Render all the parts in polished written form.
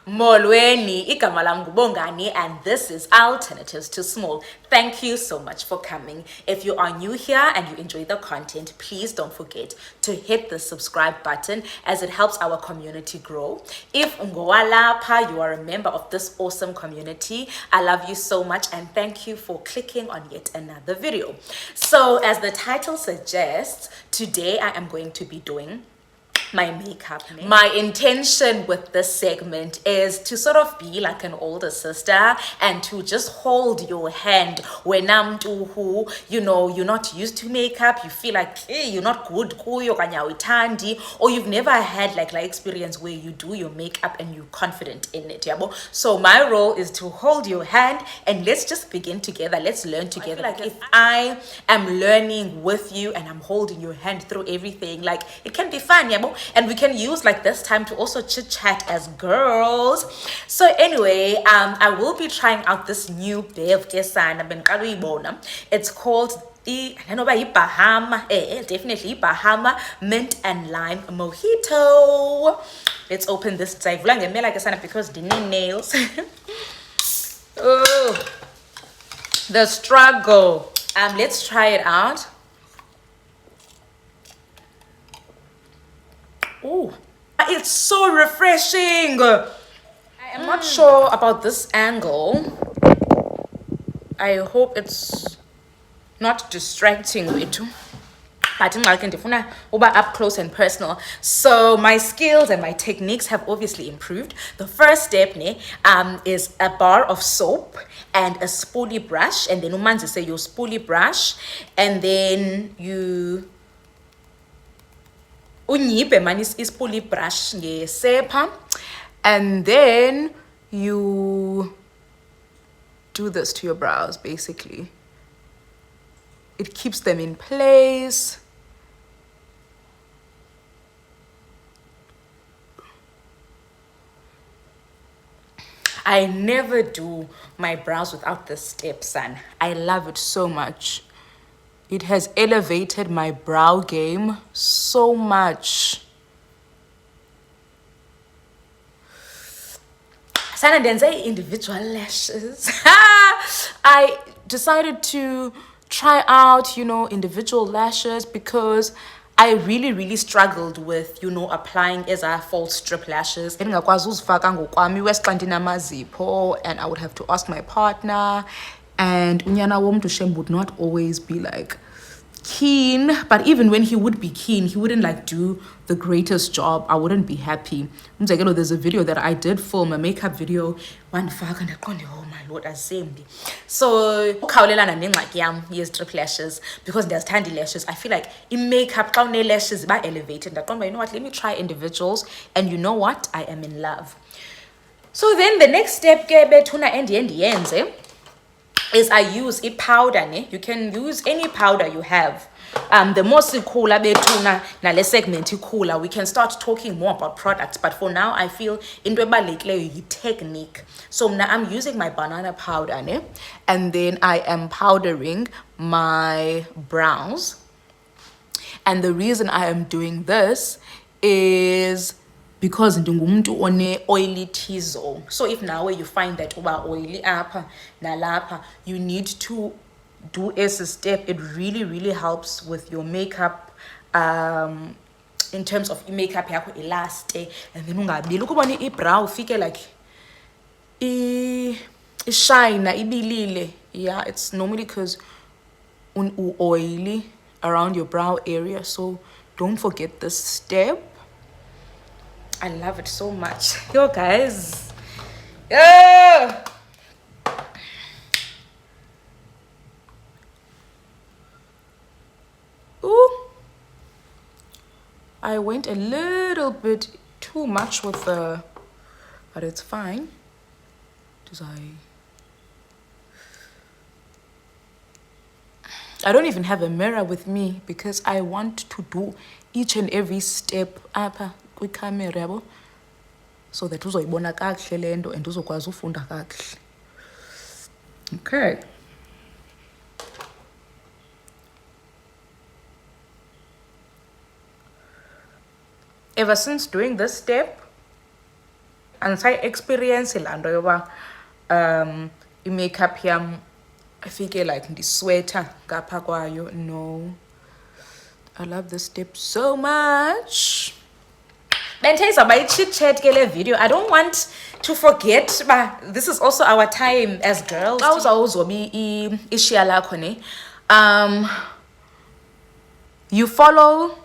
Molweniiiiiii, igama lam nguBongani, and this is Alternatives to Small. Thank you so much for coming. If you are new here and you enjoy the content, please don't forget to hit the subscribe button as it helps our community grow. If ungowalapha, you are a member of this awesome community, I love you so much and thank you for clicking on yet another video. So as the title suggests, today I am going to be doing my makeup. My intention with this segment is to sort of be like an older sister and to just hold your hand when I'm to who, you know, you're not used to makeup, you feel like you're not good, or you've never had like experience where you do your makeup and you're confident in it. So my role is to hold your hand and let's just begin together. Let's learn together. Like if I am learning with you and I'm holding your hand through everything, like it can be fun, and we can use like this time to also chit chat as girls. So anyway, I will be trying out this new bev kesana. It's called Bahama, definitely Bahama mint and lime mojito. Let's open this because the nails. Oh, the struggle. Let's try it out. Oh, it's so refreshing. I am not sure about this angle. I hope it's not distracting with you. But I can definitely up close and personal. So my skills and my techniques have obviously improved. The first step is a bar of soap and a spoolie brush, and then umanzi say your spoolie brush, and then you unyipe manis ispoolie brush ngesepha, and then you do this to your brows. Basically it keeps them in place. I never do my brows without this step, son. I love it so much. It has elevated my brow game so much. Sana denze individual lashes. I decided to try out, individual lashes because I really struggled with, applying as a false strip lashes. And I would have to ask my partner, and unyana womntu would not always be like keen, but even when he would be keen, he wouldn't do the greatest job. I wouldn't be happy. There's a video that I did film, a makeup video, one fuck, and oh my lord, assembly. So yes, strip lashes, because there's tandy lashes. I feel like in makeup lashes are elevated. You know what, let me try individuals, and you know what, I am in love. So then the next step is I use a powder. You can use any powder you have. The most cooler betuna na le segment cooler, we can start talking more about products, but for now I feel into technique. So now I'm using my banana powder and then I am powdering my brows. And the reason I am doing this is because ndingumuntu one oily T-zone. So if now you find that uba oily apha nalapha, you need to do as a step. It really helps with your makeup, in terms of makeup yakho elaste, and then ungabi look ubone ibrow fike like shine ibilile. Yeah, it's normally because oily around your brow area, so don't forget this step. I love it so much. Yo guys, yeah. Ooh, I went a little bit too much with the, but it's fine. I don't even have a mirror with me because I want to do each and every step apha kwicamera, so that uzoyibona kakuhle le nto and uzokwazi ufunda kakuhle. Okay. Ever since doing this step, experience lando yoba i-makeup yam ifike like ndisweater ngapha kwayo. No, I love this step so much. Benteza by chit chat kele video. I don't want to forget, but this is also our time as girls. You follow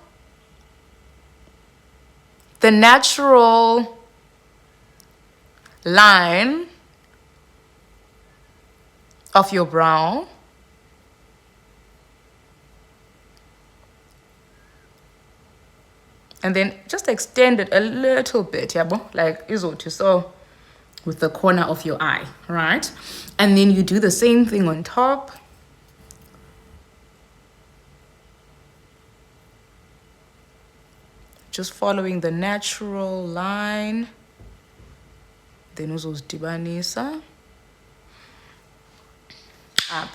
the natural line of your brow, and then just extend it a little bit, yabo, like izothi so, with the corner of your eye, right? And then you do the same thing on top. Just following the natural line. Then uzosidibanisa up.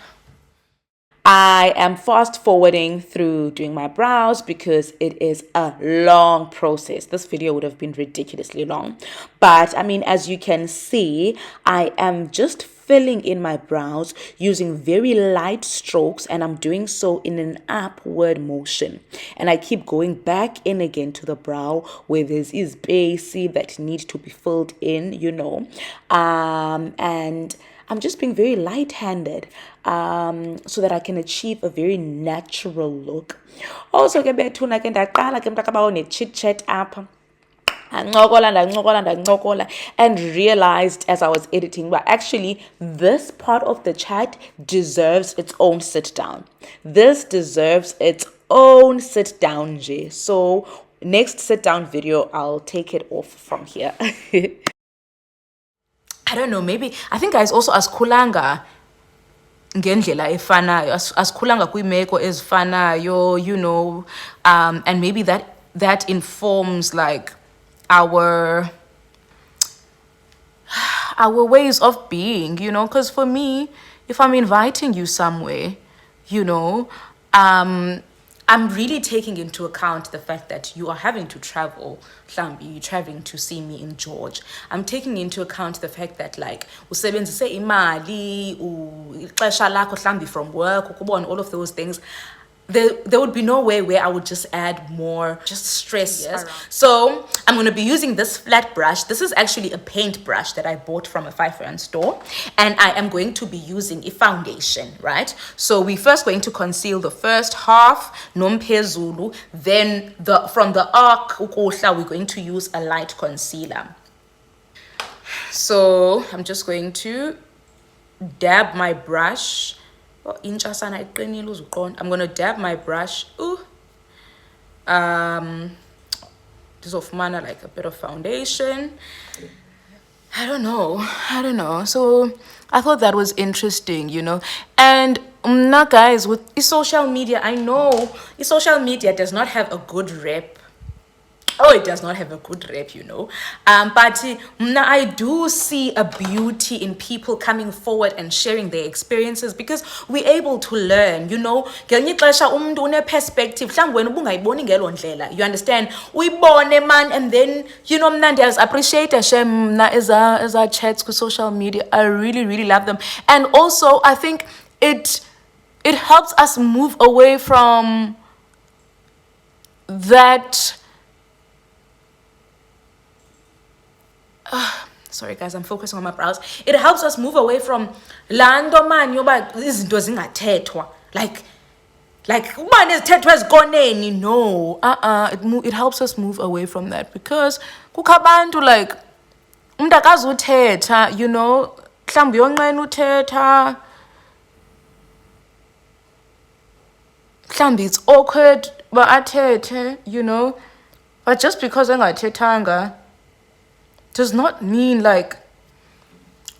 I am fast forwarding through doing my brows because it is a long process. This video would have been ridiculously long. But I mean, as you can see, I am just filling in my brows using very light strokes, and I'm doing so in an upward motion. And I keep going back in again to the brow where there's space that need to be filled in, you know. And I'm just being very light-handed so that I can achieve a very natural look. Also, ke bethuna ke ndaqala ke mntakabawo ne-chit chat apha. And realized as I was editing, but actually this part of the chat deserves its own sit down. This deserves its own sit down, J. So next sit down video, I'll take it off from here. I don't know, maybe I think guys also asikhulanga ngendlela efanayo, asikhulanga kwiimeko ezifanayo, you know, and maybe that informs like our ways of being, you know, because for me, if I'm inviting you somewhere, you know, I'm really taking into account the fact that you are having to travel. You're traveling to see me in George. I'm taking into account the fact that like usebenzise imali, ixesha lakho mhlambi from work, all of those things. There would be no way where I would just add more just stress. Yes. So I'm going to be using this flat brush. This is actually a paint brush that I bought from a 5-rand store, and I am going to be using a foundation, right? So we're first going to conceal the first half, nomphezulu, then from the arc ukhohla we're going to use a light concealer. So I'm just going to dab my brush. I'm gonna dab my brush. Just of manner like a bit of foundation. I don't know. So I thought that was interesting, you know. And now guys, with social media, I know social media does not have a good rep. It does not have a good rep, you know. But I do see a beauty in people coming forward and sharing their experiences because we're able to learn, you know. Perspective. You understand? We born a man, and then, you know, I appreciate as our chats with social media. I really, really love them. And also, I think it helps us move away from that. Sorry guys, I'm focusing on my brows. It helps us move away from lando man yoba izinto zingathethwa, like ubani izithethwa ezikoneni. No, it helps us move away from that because kukho abantu like umuntu akazuthetha, you know, mhlawumbi uyonqena uthetha, mhlawumbi it's awkward but athethe, you know. But just because engathethanga does not mean like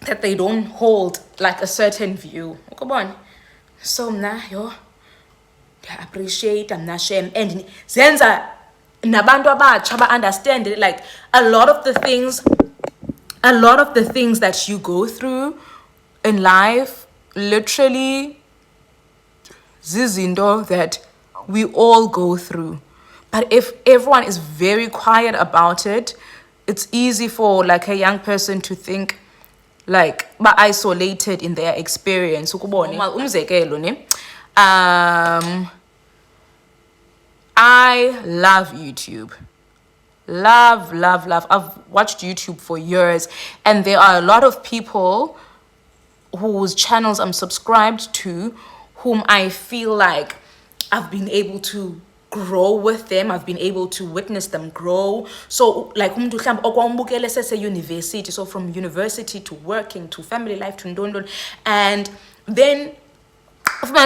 that they don't hold like a certain view. Come on. So I appreciate, I'm not shame, and zenza nabantu abatsha ba understand it, like a lot of the things that you go through in life literally zizinto that we all go through. But if everyone is very quiet about it, it's easy for like a young person to think like isolated in their experience. Umzekelo ne, I love YouTube. Love. I've watched YouTube for years, and there are a lot of people whose channels I'm subscribed to, whom I feel like I've been able to grow with them. I've been able to witness them grow. So like university, so from university to working to family life to ndondon, and then some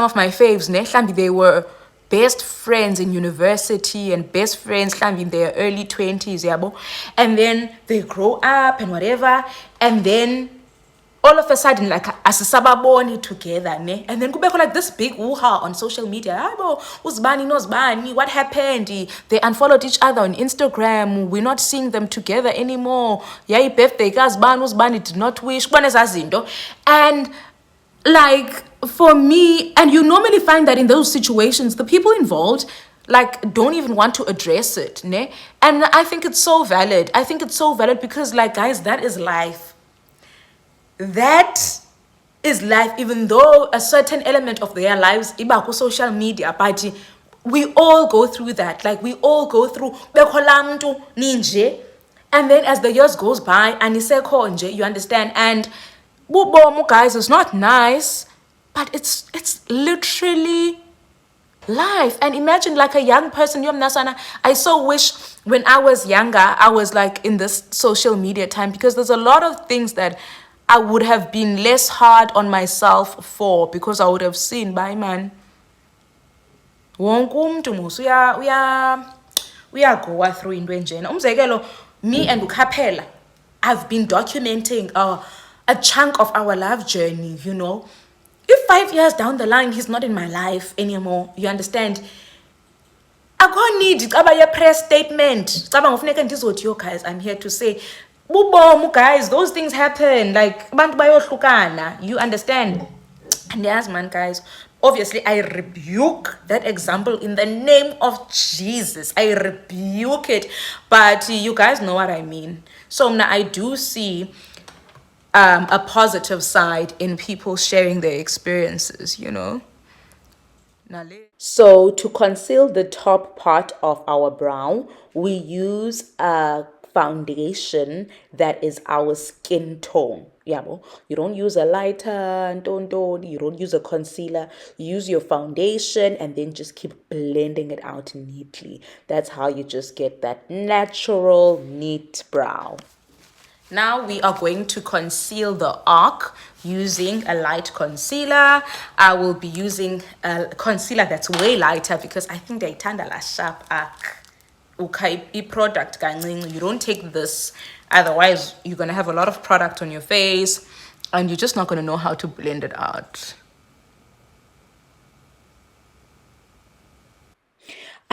of my faves they were best friends in university and best friends in their early 20s, yabo, and then they grow up and whatever, and then all of a sudden like asisababoni together ne, and then kubekho like this big woo-ha on social media. Yabo, uzbani knows bani, what happened? They unfollowed each other on Instagram, we're not seeing them together anymore. Yeah, birthday kazbani uzbani did not wish, and like for me, and you normally find that in those situations the people involved like don't even want to address it, ne? And I think it's so valid. Because like, guys, that is life. Even though a certain element of their lives iba social media, but we all go through that. Like we all go through ninje, and then as the years goes by and you understand, and guys, it's not nice, but it's literally life. And imagine like a young person, I so wish when I was younger I was like in this social media time, because there's a lot of things that I would have been less hard on myself for, because I would have seen, bye man, wonke umuntu musu uyagoa through into enjena. Umzekelo, me and Ukaphela, I've been documenting a chunk of our love journey, you know. If 5 years down the line he's not in my life anymore, you understand, I can't need a press statement. Guys, I'm here to say, guys, those things happen. Like, you understand? And yes, man, guys, obviously I rebuke that example in the name of Jesus. I rebuke it, but you guys know what I mean. So now I do see a positive side in people sharing their experiences, you know. So to conceal the top part of our brow, we use a foundation that is our skin tone. Yabo. You don't use a lighter, you don't use a concealer. You use your foundation and then just keep blending it out neatly. That's how you just get that natural, neat brow. Now we are going to conceal the arc using a light concealer. I will be using a concealer that's way lighter because I think they tend a sharp arc. Okay, product, you don't take this, otherwise you're gonna have a lot of product on your face and you're just not gonna know how to blend it out.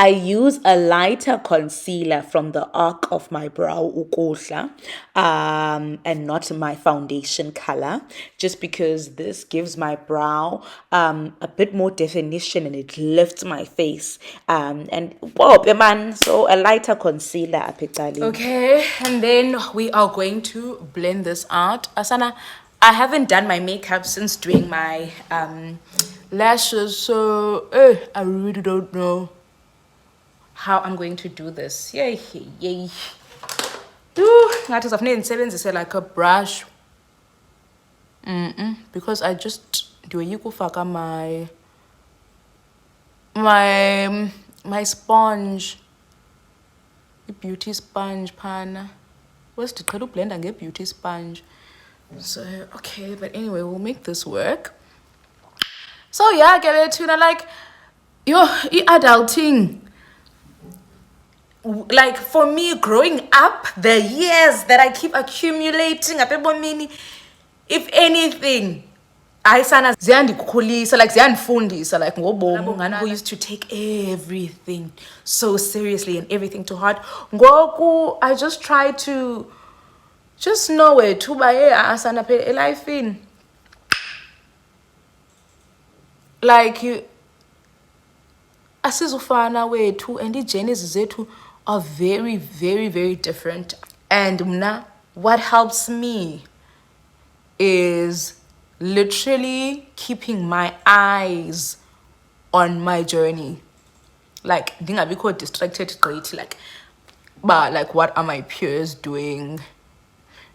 I use a lighter concealer from the arc of my brow, ukosha, and not my foundation color, just because this gives my brow a bit more definition and it lifts my face. And whoa, man, so a lighter concealer, apicali. Okay, and then we are going to blend this out. Asana, I haven't done my makeup since doing my lashes, so I really don't know how I'm going to do this. Yay. That is like a brush. Because I just do my sponge, beauty sponge pana. What's the color blend and get beauty sponge? So okay, but anyway, we'll make this work. So yeah, get it, like adulting. Like for me, growing up, the years that I keep accumulating, if anything, I sana ziyandikhulisa, like ziyandifundisa, like ngobomi, who used to take everything so seriously and everything to heart. Ngoku, I just try to just know it. Asana pe life in. Like you asizufana wethu and iijeni zethu are very, very, very different. And mna, what helps me is literally keeping my eyes on my journey. Like, ndingabikho distracted great, like, but like, what are my peers doing?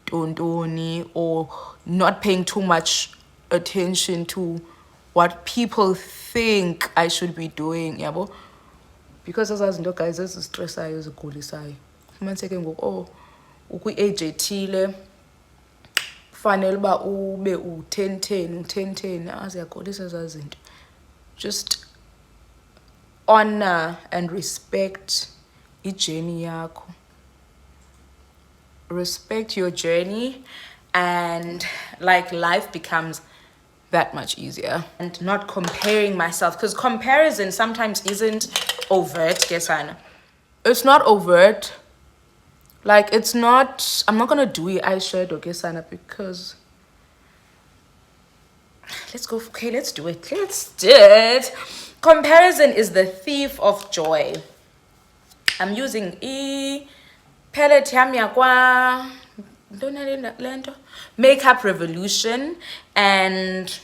Tontoni, or not paying too much attention to what people think I should be doing, yabo. Because as no guys, this is stress I use gulisayo. Man second go, oh, ukwi-age ethile fanele uba ube u-10 aziyagolisa ezaa zinto. Just honor and respect ijourney yakho. Respect your journey, and like life becomes that much easier. And not comparing myself, because comparison sometimes isn't overt. Kesana, it's not overt. Like, it's not, I'm not gonna do it eyeshadow, Kesana, because let's do it. Comparison is the thief of joy. I'm using palette yami yakwa Makeup Revolution, and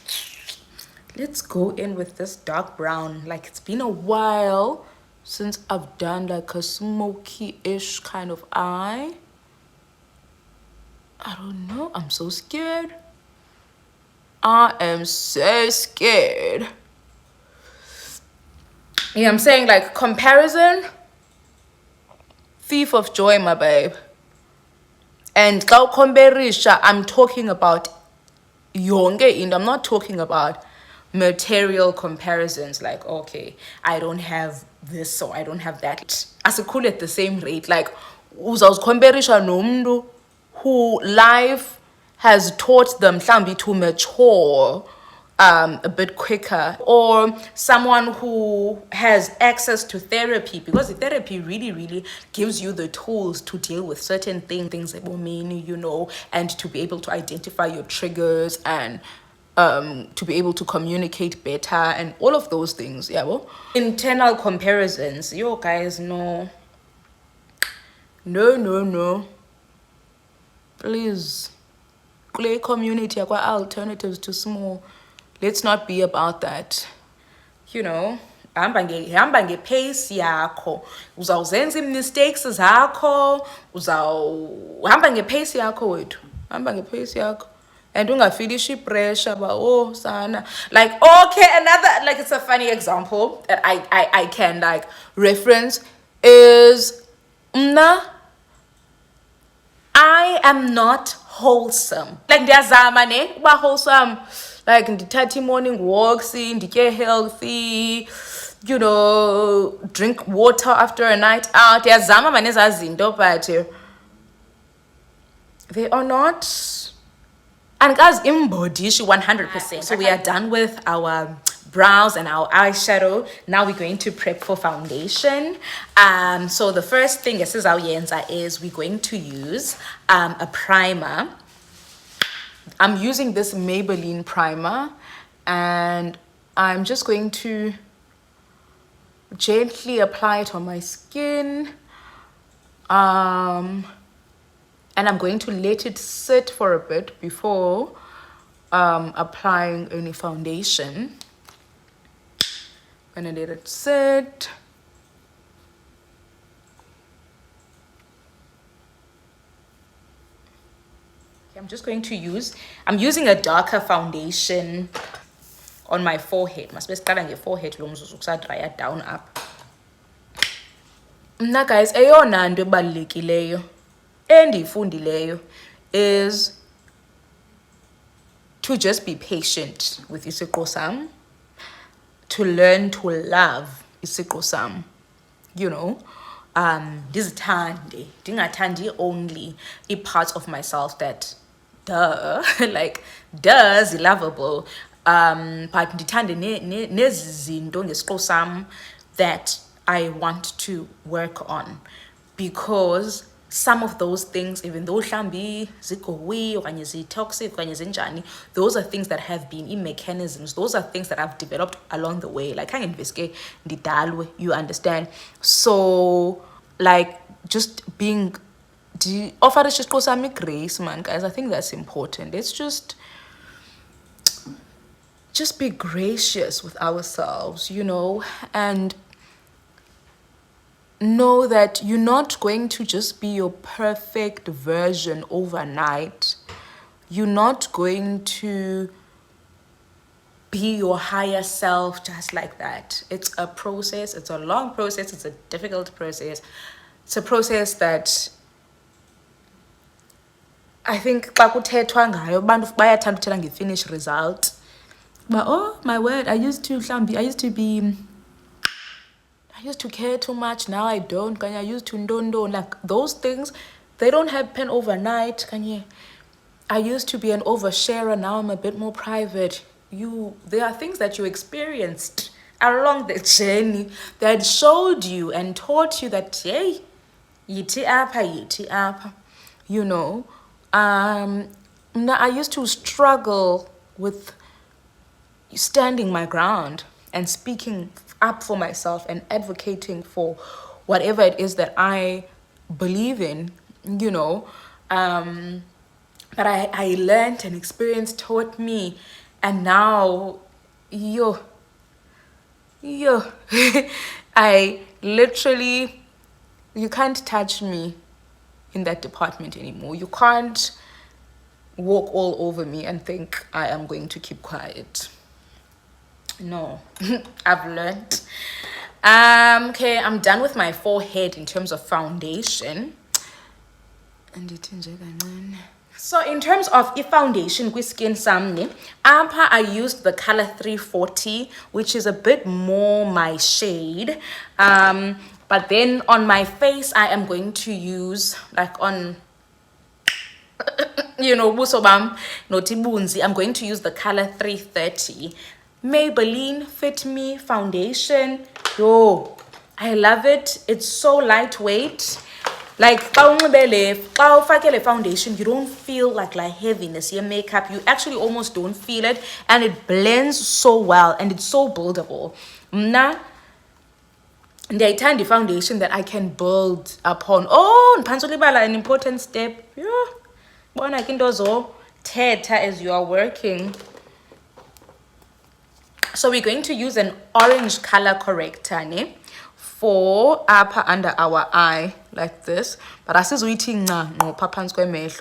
let's go in with this dark brown. Like, it's been a while since I've done like a smoky-ish kind of eye. I don't know, I'm so scared. I am so scared. Yeah, I'm saying, like, comparison, thief of joy, my babe. And I'm talking about yonke into. I'm not talking about material comparisons, like, okay, I don't have this, so I don't have that. As a cool at the same rate, like, uzawuzikhomperisha nomntu who life has taught them to mature a bit quicker, or someone who has access to therapy, because the therapy really gives you the tools to deal with certain things that will mean, you know, and to be able to identify your triggers, and to be able to communicate better, and all of those things. Yeah, well, internal comparisons, yo guys, no, please, play community akwa alternatives to small. Let's not be about that. You know, hamba nge-pace yakho. Uzawuzenza mistakes zakho. Hamba nge-pace yakho wethu. Hamba nge-pace yakho. And ungafilishi pressure ba oh sana. Like, okay, another, like, it's a funny example that I can like reference is I am not wholesome. Like, ndiyazama ne uba wholesome. Like, ndithatha morning walks, nditye healthy, you know, drink water after a night out. Ndiyazama mane ezaa zinto, but they are not. And guys, imbodishi 100%. So we are done with our brows and our eyeshadow. Now we're going to prep for foundation. So the first thing is we're going to use a primer. I'm using this Maybelline primer, and I'm just going to gently apply it on my skin. And I'm going to let it sit for a bit before applying any foundation. I'm gonna let it sit. I'm just going to I'm using a darker foundation on my forehead. Must be starting your forehead, dry it down up. Now guys, eyona nto ebalulekileyo endiyifundileyo is to just be patient with isiqu sam, to learn to love isiqu sam, you know. Ndingathandi only a part of myself that like is lovable, but ndithande nezi zinto ngesiqu sam that I want to work on, because some of those things, even though hlambi zikowi okanye zi-toxic okanye zinjani, those are things that have been in mechanisms. Those are things that I've developed along the way. Like, you understand? So like just being offer just grace, man, guys. I think that's important. Let's just be gracious with ourselves, you know, and know that you're not going to just be your perfect version overnight. You're not going to be your higher self just like that. It's a process. It's a long process. It's a difficult process. It's a process that I think xa kuthethwa ngayo abantu bayathanda ukuthetha nge-finish result. But oh my word, I used to care too much. Now I don't. I used to ndondo. Like those things, they don't happen overnight. I used to be an oversharer. Now I'm a bit more private. There are things that you experienced along the journey that showed you and taught you that, hey, yiti apa, you know. I used to struggle with standing my ground and speaking up for myself and advocating for whatever it is that I believe in, you know. But I learned and experience taught me, and now I literally, you can't touch me in that department anymore. You can't walk all over me and think I am going to keep quiet. No. I've learned. Okay, I'm done with my forehead in terms of foundation. So in terms of foundation with skin samni, I used the color 340, which is a bit more my shade. But then on my face, I am going to use, like on, you know, busobam notibunzi, I'm going to use the color 330. Maybelline Fit Me foundation. Yo, I love it. It's so lightweight. Like foundation, you don't feel like heaviness. Your makeup, you actually almost don't feel it, and it blends so well, and it's so buildable. The foundation that I can build upon. Oh, an important step. Yeah, bona kindozo teta as you are working. So we're going to use an orange color corrector for upper under our eye, like this. But as is waiting now, no papan's going to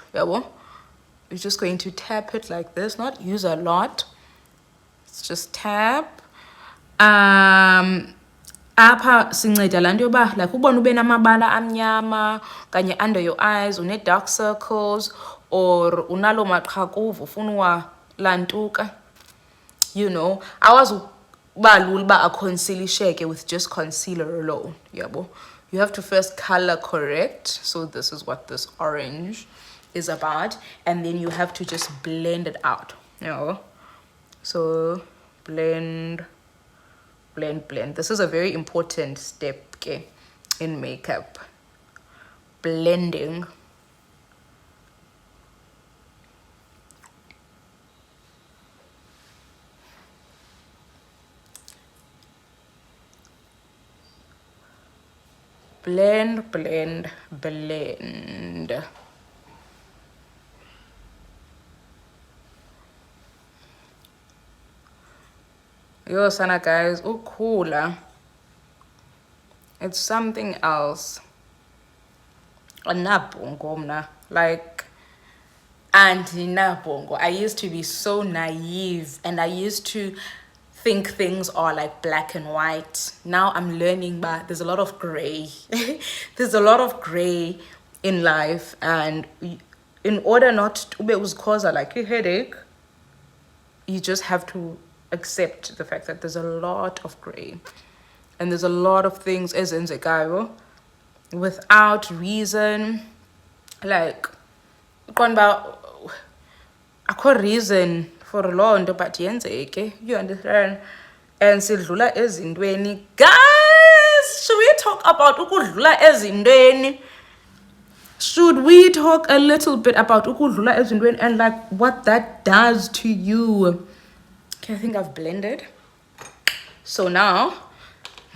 we're just going to tap it like this, not use a lot. Let's just tap. Apha sinceda lanto yoba like ubona ube namabala amnyama kanye under your eyes, une dark circles, or unalo maqhakuva ufuna lantuka. You know, I was balulba a concealing with just concealer alone. Yabo. You have to first color correct. So this is what this orange is about, and then you have to just blend it out. You know, so blend. This is a very important step, okay, in makeup. Blending. Blend. Yo, sana guys, ukula. It's something else. Like, I used to be so naive, and I used to think things are like black and white. Now I'm learning, but there's a lot of gray. There's a lot of gray in life, and in order not to cause like a headache, you just have to accept the fact that there's a lot of gray, and there's a lot of things as in the without reason, like a reason for a long but yenzeke, you understand? And sidlula ezintweni. Guys, should we talk about ukudlula ezintweni? Should we talk a little bit about ukudlula ezintweni and like what that does to you? Okay, I think I've blended. So now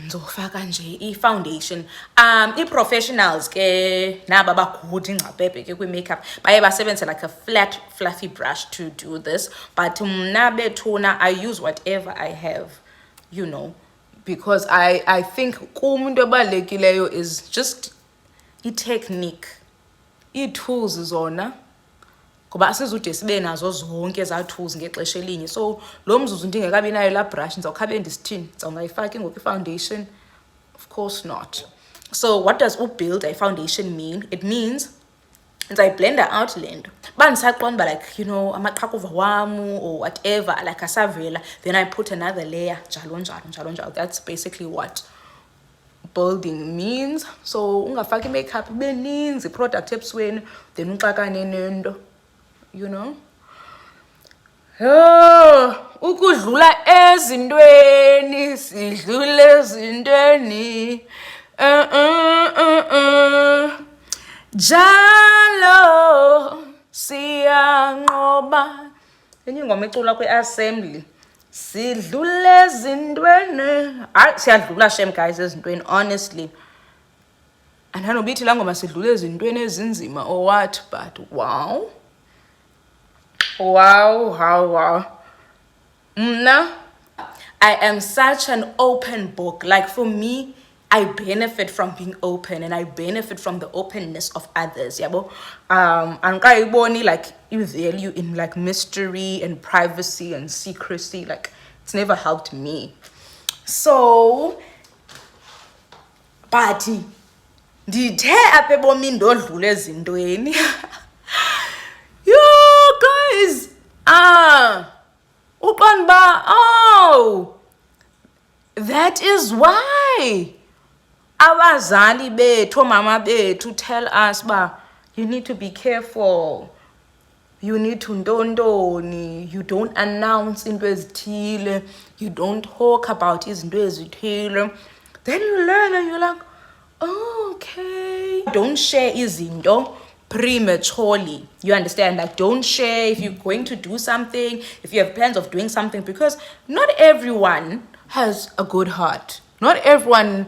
ndizofaka nje i-foundation. I-professionals ke naba bagude ingcaphephe ke kwi-makeup baye basebenzise like a flat fluffy brush to do this, but mna bethuna I use whatever I have, you know, because I think kum into ebalulekileyo is just i-technique, ii-tools zona, ngoba asizude sibe nazo zonke ezaa tools ngexesha elinye. So lo mzuzu ndingekabi nayo laa brush ndizawukhabe ndisithini, ndizawungayifaki ngoku i-foundation? Of course not. So what does ubuild a foundation mean? It means ndizayiblenda out le nto uba ndisaqonda uba like, you know, amaqhakuva wam or whatever like asavela, then I put another layer, njalo njalo njalo njalo. That's basically what building means. So ungafaki i-makeup ibe ninzi product ebusweni then uxakane nento, you know. Ukudlula ezintweni sidlule ezintweni jalo siyanqoba. Enye ingoma ecula kwi-assembly, sidlule ezintweni. Hayi siyadlula shem guys ezintweni, honestly. Andanobithi laa ngoma sidlule ezintweni ezinzima or what, but wow. Wow. Mna, I am such an open book. Like for me, I benefit from being open and I benefit from the openness of others. Yabo, and like you value in like mystery and privacy and secrecy. Like it's never helped me. So, but ndithe apha ebomini ndodlula ezintweni. You guys, oh, that is why abazali bethu, mama bethu tell us ba you need to be careful, you need to ntoni, you don't announce into ezithile, you don't talk about izinto ezithile. Then you learn and you're like, oh, okay. Don't share izinto prematurely, you understand? Like don't share if you're going to do something, if you have plans of doing something, because not everyone has a good heart. Not everyone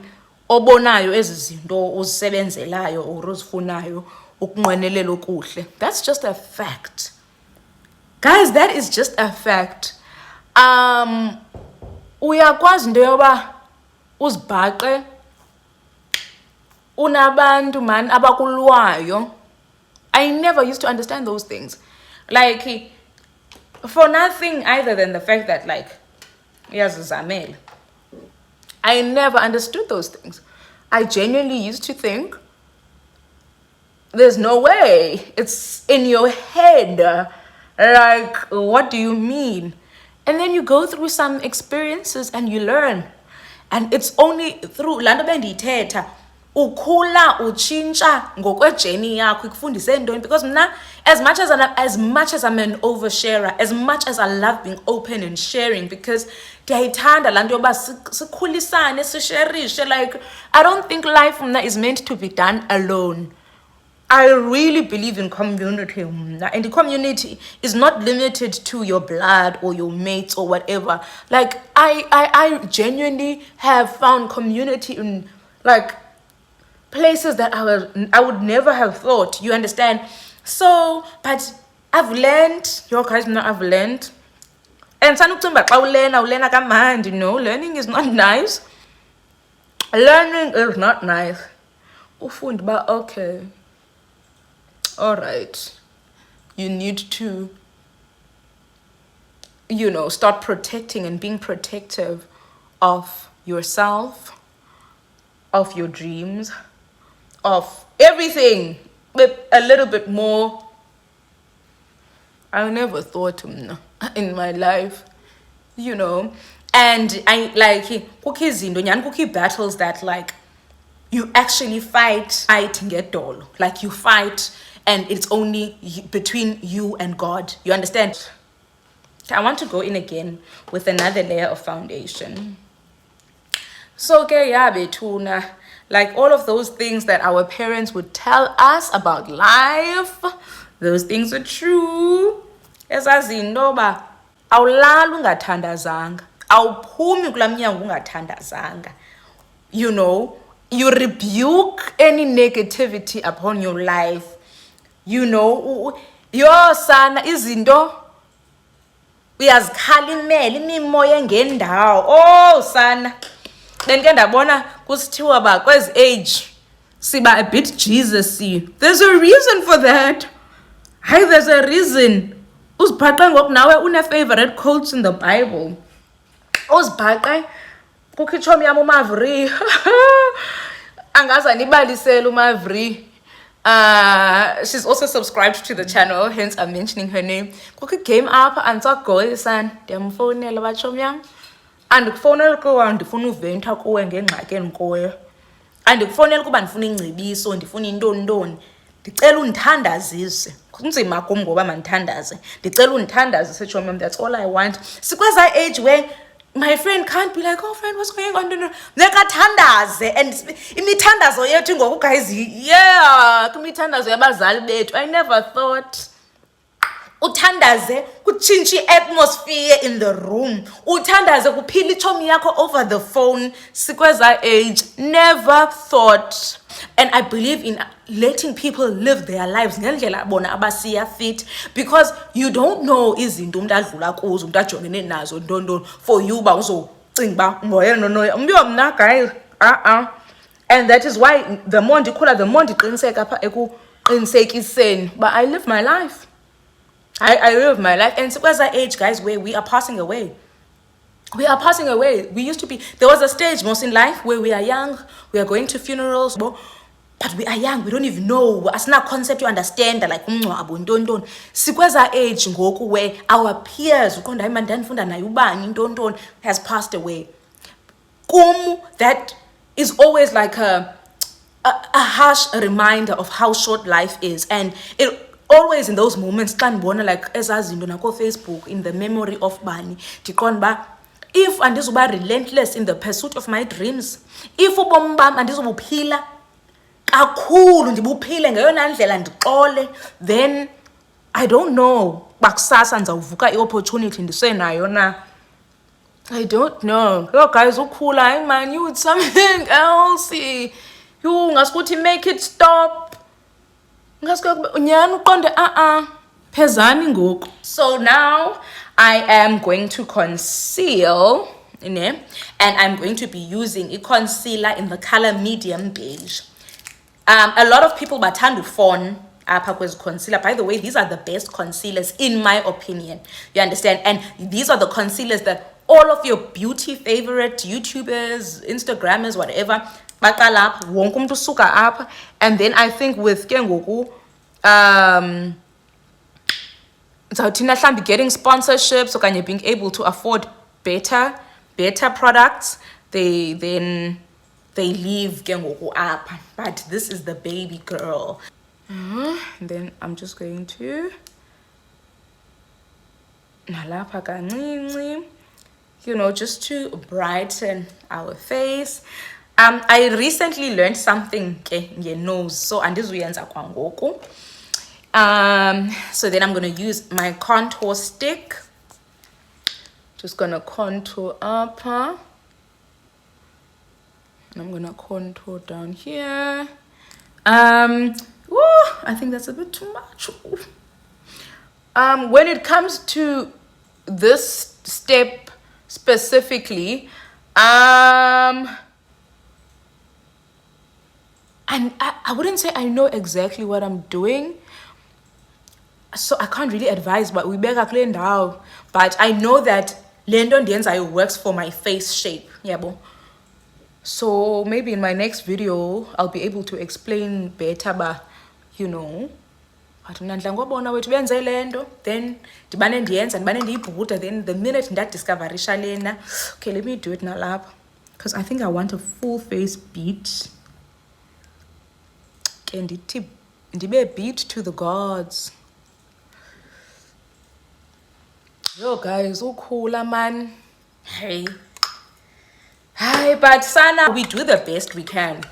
obonayo ezi zinto uzisebenzelayo or uzifunayo ukunqwenelela okuhle. That's just a fact, guys. That is just a fact. Uyakwazi into yoba uzibhaqe unabantu man abakulwayo. I never used to understand those things, like for nothing either than the fact that like yazizamela. I never understood those things. I genuinely used to think there's no way, it's in your head, like what do you mean? And then you go through some experiences and you learn, and it's only through lando bendithetha ukhula utshintsha ngokwejeni yakho ikufundise ntoni. Because mna as much as I'm an oversharer, as much as I love being open and sharing, because ndiyayithanda laa nto yoba sikhulisane sisherishe. Like I don't think life mna is meant to be done alone. I really believe in community, and the community is not limited to your blood or your mates or whatever. Like I genuinely have found community in like places that I would never have thought, you understand? So, but I've learned, your guys know I've learned. And sanuktumba ulena kamandi, no, learning is not nice. Learning is not nice. Ufund ba okay. All right. You need to, you know, start protecting and being protective of yourself, of your dreams, of everything, but a little bit more. I never thought in my life, you know. And I like cookie battles that like you actually fight and get dull. Like you fight and it's only between you and God. You understand? I want to go in again with another layer of foundation. So okay, yeah, betuna. Like all of those things that our parents would tell us about life, those things are true. Ezazindoba awulala ungathandazanga, awuphumi kula mnyango ungathandazanga. you know, you rebuke any negativity upon your life. You know, yo sana izinto uyazikhalimela imimoya engendawo. Oh sana, benke ndabona kusithiwa ba kwezi age siba a bit Jesus-y. There's a reason for that. Hi, there's a reason. Uzibhaqe ngoku nawe une-favorite quotes in the Bible. Uzibhaqe kukho itshomi yam uMavri. Angaze andibalisele uMavri. She's also subscribed to the channel, hence I'm mentioning her name. Kukho game apha andisagoli sana, ndiyamfowunela batshomi yam. Andikufonela kuba ndifuna uventa kuwe ngengxaki endikuyo. Andikufonela kuba ndifuna ingcebiso, ndifuna intoni. Ndicela undithandazise. Kunzima kum ngoba mandithandaze. Ndicela undithandazise tshomi yam, that's all I want. Sikweza age where my friend can't be like, oh friend, what's going on? Nekathandaze. And imithandazo yethu ngoku guys, yeah, imithandazo yabazali bethu. I never thought uthandaze kutshintshe atmosphere in the room. Uthandaze kuphila itshomi yakho over the phone. Sikweza age, never thought. And I believe in letting people live their lives ngendlela bona abasiya fit, because you don't know izinto umuntu adlula kuzo, umuntu ajongene nazo ntoni for you ba uzocinga ba ngoyena noya umbiwa mna guys. And that is why the more ndikhula, the more ndiqiniseka apha ekuqinisekiseni ba I live my life. I live my life. And sikweza age guys where we are passing away. We are passing away. We used to be, there was a stage most in life where we are young, we are going to funerals, but we are young, we don't even know. As na concept you understand, like don't. Sikweza age ngoku where our peers ukonda imandandifunda naye ubani don't has passed away. Kum, that is always like a harsh reminder of how short life is. And it always in those moments can bona like ezazinto nako Facebook in the memory of bani ndiqonda ba if andizoba relentless in the pursuit of my dreams, if ubomi bam andizobuphila kakhulu ndibuphile ngeyona ndlela ndiqole, then I don't know bakusasa ndizawuvuka i-opportunity ndisenayo na. I don't know. Yo guys, ukhula, hey man, you with something else. You ngasikuthi make it stop. Nyani uqonde phezani ngoku. So now I am going to conceal, and I'm going to be using a concealer in the color medium beige. A lot of people bathanda ufon apha kwezi concealer. By the way, these are the best concealers in my opinion. You understand? And these are the concealers that all of your beauty favorite YouTubers, Instagrammers, whatever, baqala apha, wonke umuntu usuka apha. And then I think with ke ngoku so Tina be getting sponsorships, or being able to afford better products, they leave kengoku up. But this is the baby girl. And then I'm just going to nalapha kancinci, just to brighten our face. I recently learned something ke nose, so andizuyenza kwangoku. So then I'm gonna use my contour stick. Just gonna contour up, and I'm gonna contour down here. I think that's a bit too much. When it comes to this step specifically, and I wouldn't say I know exactly what I'm doing, so I can't really advise, but we better clean down. But I know that Lendon Dienza works for my face shape. Yeah, bo. So maybe in my next video I'll be able to explain better, but but ngobona wethu benze lento, then ndibane ndiyenza ndibane ndiyibhuda, then the minute ndadiscoverisha lena, okay, let me do it now lapha, because I think I want a full face beat. And ndibe beat to the gods. Yo guys, ukhula man. Hey, but sana, we do the best we can.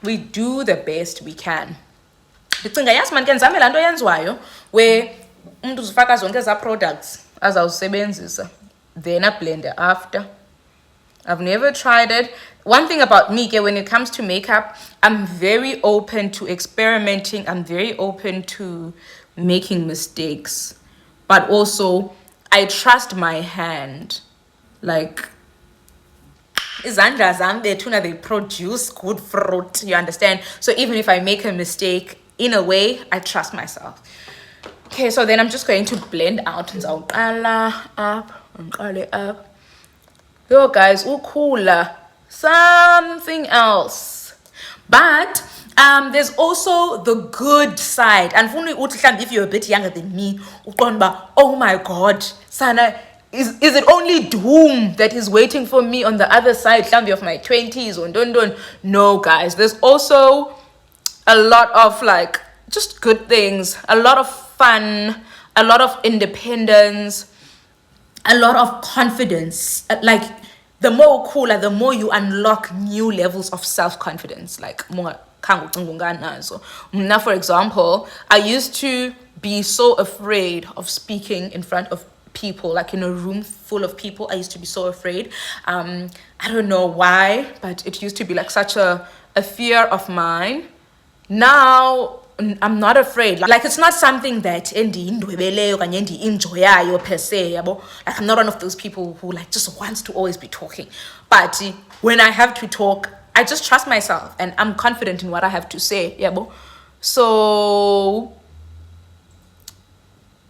We do the best we can. Ndicinga yazi man ke nizame lanto yenziwayo where umuntu uzifaka zonke eza products azawusebenzisa, then a blender after. I've never tried it. One thing about me, when it comes to makeup, I'm very open to experimenting. I'm very open to making mistakes. But also, I trust my hand. Like, izandla zam bethuna, they produce good fruit. You understand? So even if I make a mistake, in a way, I trust myself. Okay, so then I'm just going to blend out. Up. Yo guys, ukula, something else. But there's also the good side. And if you're a bit younger than me, oh my god, Sana, is it only doom that is waiting for me on the other side of my 20s? No guys, there's also a lot of like just good things, a lot of fun, a lot of independence, a lot of confidence. Like the more cooler, the more you unlock new levels of self-confidence. Like more. Now, for example, I used to be so afraid of speaking in front of people, like in a room full of people. I used to be so afraid. I don't know why, but it used to be like such a fear of mine. Now I'm not afraid. Like it's not something that enjoy per se. Like I'm not one of those people who like just wants to always be talking. But when I have to talk, I just trust myself and I'm confident in what I have to say. So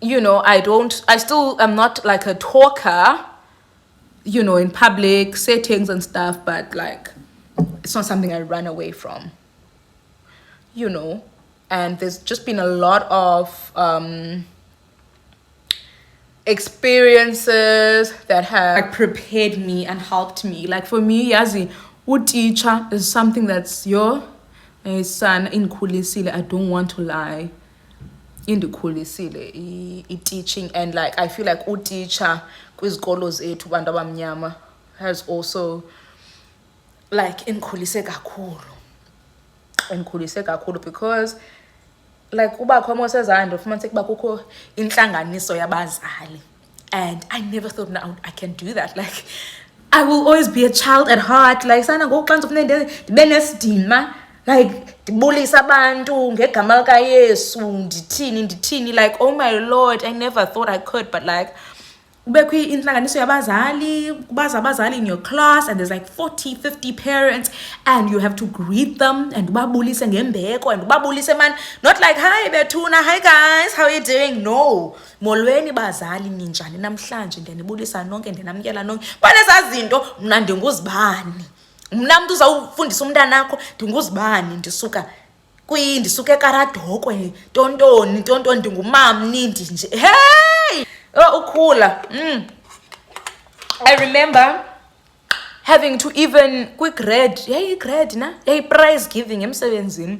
I still am not like a talker, in public settings and stuff, but like it's not something I run away from. And there's just been a lot of experiences that have prepared me and helped me. Like for me, Yazi, teacher is something that's your son in Kulisile. I don't want to lie. In the Kulisile, teaching, and like I feel like teacher kwizikolo zethu bantu abamnyama has also like inkhulise kakhulu because like uba khona sezando fumanise kuba kukho intlanganiso yabazali, and I never thought now I can do that. Like I will always be a child at heart. Like sana ngokuxanza kufuneka ndibe nesidima, like ndibulisa abantu ngegama likaYesu ndithini. Like oh my lord, I never thought I could. But like kubekho intlanganiso yabazali, kubaza abazali in your class, and there's like 40-50 parents, and you have to greet them and ubabulise ngembeko and ubabulise man, not like hi Bethuna, hi guys, how are you doing? No, molweni bazali ninjani namhlanje, ndenibulisa nonke, ndenamkela nonke. Kwanezaa zinto mna ndinguzibani, mna mntu uzawufundisa umntanakho ndinguzibani, ndisuka ekaradokwe, tontoni ndingumama nindi nje. Hey, ukhula. I remember having to even grade prize giving emsebenzini.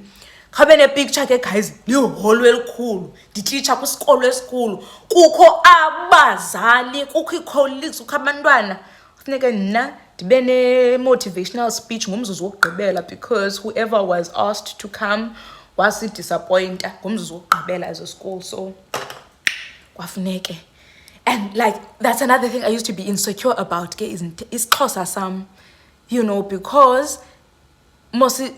Khabe ne-picture ke guys, liholo elikhulu, ndititsha kwisikolo esikhulu, kukho abazali, kukho ii-colleagues, kukho abantwana. Kufuneke nina ndibe ne-motivational speech ngomzuzu wokugqibela, because whoever was asked to come was disappointed ngomzuzu wokugqibela as a school. So kwafuneke. And like that's another thing I used to be insecure about, is Xhosa sam, because mosi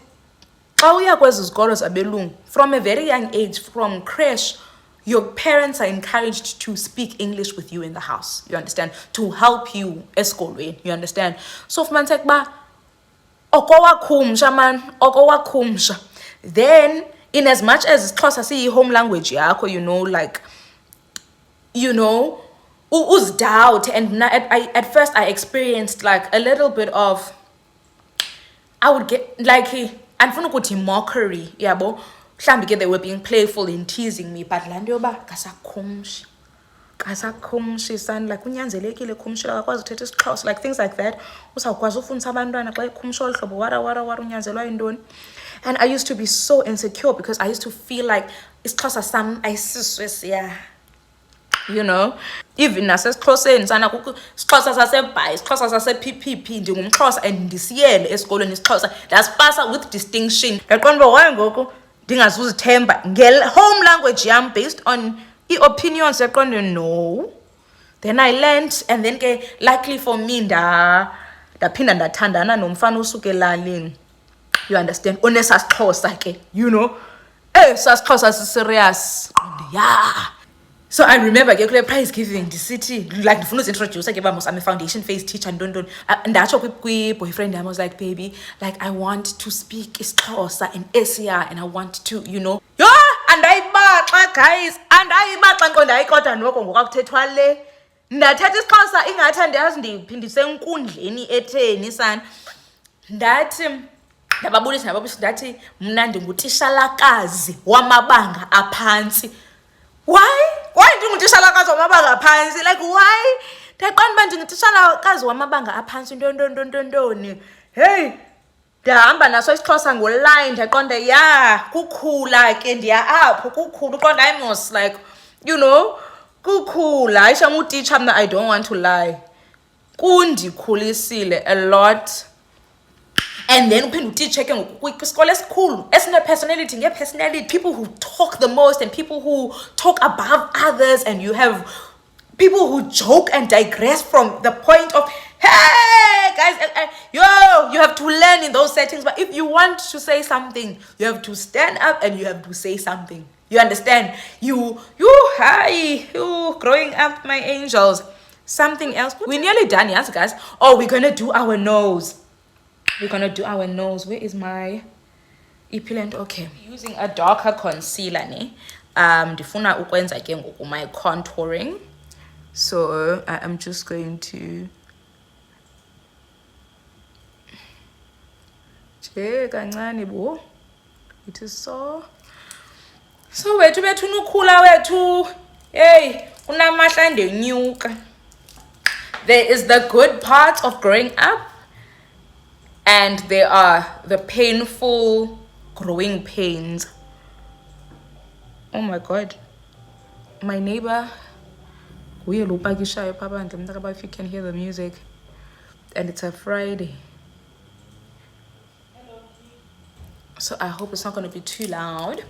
xa uya kwezi zikolo zabelungu, from a very young age, from creche, your parents are encouraged to speak English with you in the house, you understand, to help you esikolweni, you understand. So fumaniseka uba okowakhumsha, then in as much as Xhosa siyi-home language yakho, like doubt. And at first I experienced like a little bit of, I would get like andifuna ukuthi mockery, yabo mhlawumbi they were being playful in teasing me, but laa nto yoba kasakhumshi son, like unyanzelekile khumshela akakwazi uthetha isiXhosa, like things like that. Uzawukwazi ufundisa abantwana xa ekhumsha olu hlobo wara unyanzelwa yintoni. And I used to be so insecure because I used to feel like isiXhosa sam ayisiswe siya, even nasesiXhoseni sana kukho isiXhosa sasebhayi, isiXhosa sase-PPP, ndingumXhosa and ndisiyele esikolweni isiXhosa, ndasipasa with distinction. Yaqonda uba why ngoku ndingazuzithemba nge-home language yam based on i-opinions. Yaqonda no. Then I learned, and then luckily for me ndaphinda ndathandana nomfana usuke elalini, you understand, onesasixhosa ke, you know, sasixhosa serious, yeah. So I remember ke kule prize giving ndisithi like ndifuna uzintroduce ke ba mos I'm a foundation phase teacher ndondoni, ndatsho kwi boyfriend yami, I was like, baby, like I want to speak isiXhosa and Asia, and I want to, you know, yo andayibaxa guys, andayibaxa nqonda kodwa noko ngokuthethwa le ndathetha isiXhosa ingathi andiyazi ndiphindise enkundleni etheni sana. Ndathi ndababulisa ndathi mna ndingutishalakazi wamabanga aphantsi. Why ndingutishalakazi wamabanga aphantsi? Like why? Ndaqonda uba ndingutishalakazi wamabanga aphantsi ntontoni. Hey, ndahamba naso isiXhosa ngoline, ndaqonda yeah, kukhula ke ndiya apho, kukhula uqonda, I must like, you know, kukhula. Ayisham utitsha mna, I don't want to lie, kundikhulisile a lot. And then uphinde utitshe ke kwisikole esikhulu esine-personality nge-personality, people who talk the most and people who talk above others, and you have people who joke and digress from the point of, hey guys, you have to learn in those settings. But if you want to say something, you have to stand up and you have to say something. You understand? You growing up, my angels. Something else. We're nearly done, yes guys. Oh, we're gonna do our nose. We're gonna do our nose. Where is my epilant? Okay, using a darker concealer ne. Ndifuna ukwenza ke ngoku my contouring. So I am just going to kancane bo. It is so wethu nukhula wethu. Hey, unamahla ndenyuka. There is the good part of growing up, and there are the painful growing pains. Oh my god, my neighbor, if you can hear the music, and it's a Friday, so I hope it's not going to be too loud.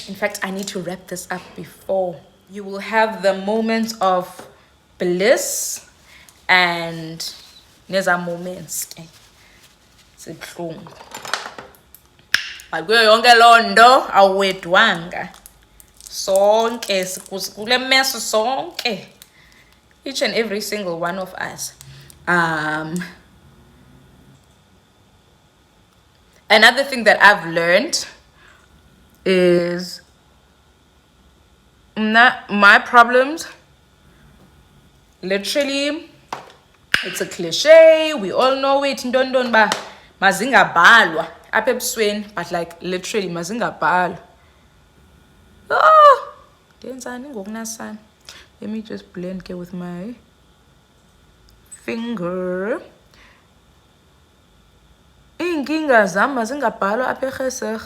In fact, I need to wrap this up before you will have the moments of bliss and neza moments sibuhlungu, but kuyo yonke londo awedwanga sonke kule mess sonke, each and every single one of us. Another thing that I've learned is my problems, literally, it's a cliche, we all know it, ndondon ba mazingabhalwa apha ebusweni, but like literally mazingabhalwa. Oh, ndenzani ngokunasana. Let me just blend ke with my finger. Inkinga zam mazingabhalwa apha egesig.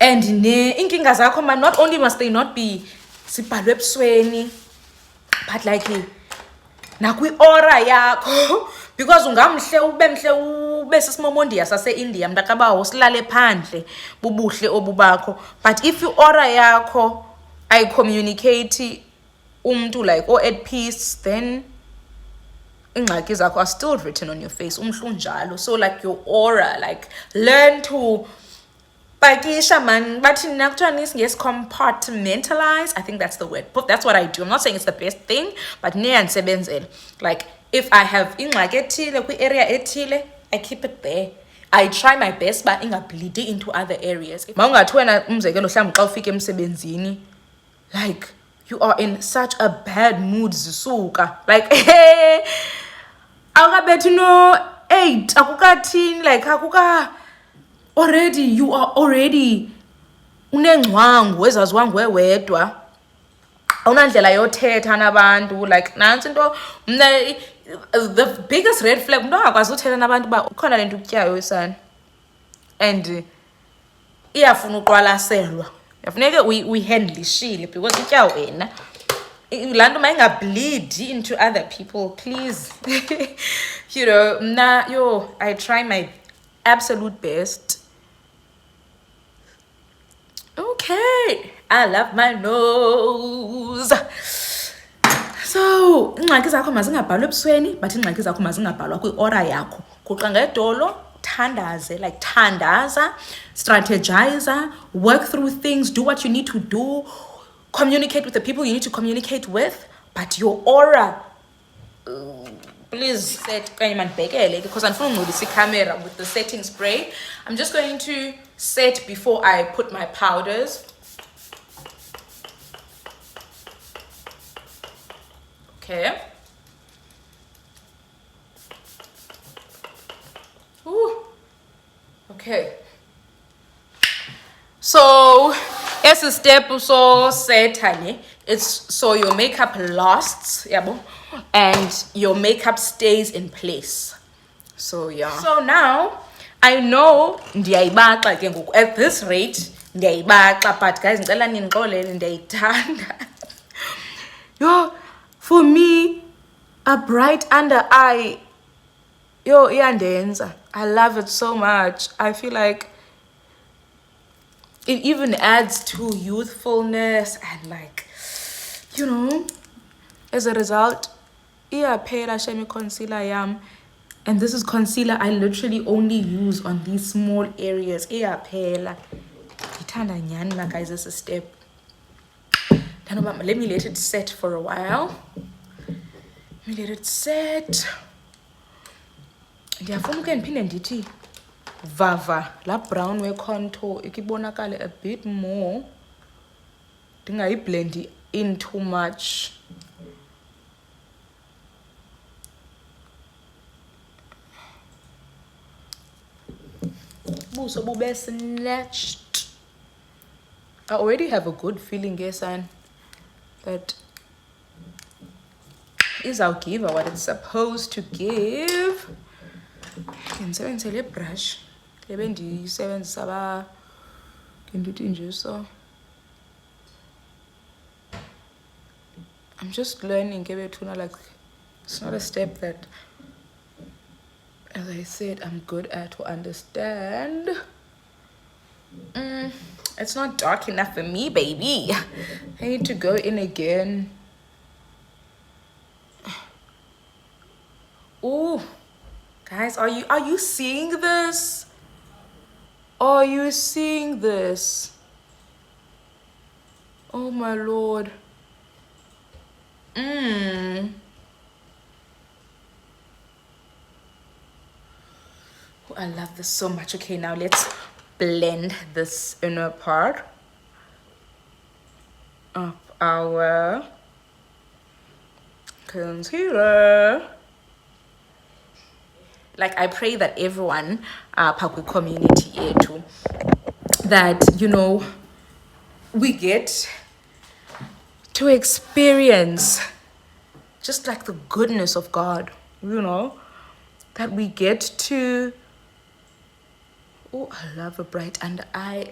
And inkinga zakho man, not only must they not be sibhalwe ebusweni, but like nakwi-aura yakho, because ungamhle ube sisimomondiya sase-India mntakabawo silale phandle bubuhle obubakho, but if i-aura yakho ayicommunicate umntu like at peace, then ingxaki zakho are still written on your face, umhlu njalo. So like your aura, like learn to pakisha man, but in actually yes, compartmentalize. I think that's the word, but that's what I do. I'm not saying it's the best thing, but like if I have ingxaki ethile kwi-area ethile, I keep it there. I try my best, but bleed into other areas. Maungathi wena umzekelo mhlawumbi xa ufika emsebenzini, like you are in such a bad mood zisuka, like hey, awukabethi no 8 akukathini, like akuka already, you are already unengcwangu ezaziwangu wewedwa, awunandlela yothetha nabantu, like nansi into mna the biggest red flag, mntu angakwazi uthetha nabantu ba ukhona lento utyayo isana and iyafuna uqwalaselwa, yafuneka uyihandlishile because utya wena laa nto mayingableed into other people, please. You know, mna I try my absolute best. Okay, I love my nose. So ingxaki zakho mazingabhalwa ebusweni but ingxaki zakho mazingabhalwa kwi-aura yakho. Guqa ngedolo, thandaze, like thandaza, strategize, work through things, do what you need to do, communicate with the people you need to communicate with, but your aura, please set because I'm filming with the camera with the setting spray. I'm just going to set before I put my powders. Okay. Ooh. Okay. So, as a step so set, honey, it's so your makeup lasts, yeah, and your makeup stays in place. So yeah. So now I know at this rate, but guys, yo, for me, a bright under eye, yo, iyandenza. I love it so much. I feel like it even adds to youthfulness and, like, you know, as a result, iyaphela shame concealer yam. And this is concealer I literally only use on these small areas. Iyaphela. Ithanda nyani, guys, this is a step. Let me let it set for a while. Let me let it set. Ndiyafuna uke ndiphinde ndithi vava la brown we contour ikibonakale a bit more. Ndingayiblend in too much. Buso bube snatched. I already have a good feeling, yes, and that is I'll give her what it's supposed to give. Can sebenzisa brush. Lebe ndiyisebenzisa ba ngithi nje so. I'm just learning Kebethuna, like it's not a step that, as I said, I'm good at or understand. It's not dark enough for me, baby. I need to go in again. Ooh, guys, are you seeing this? Are you seeing this? Oh my Lord. Oh, I love this so much. Okay, now let's blend this inner part of our concealer. Like, I pray that everyone, Pakwe community, too, that, you know, we get to experience just like the goodness of God, you know, that we get to, oh, I love a bright under eye.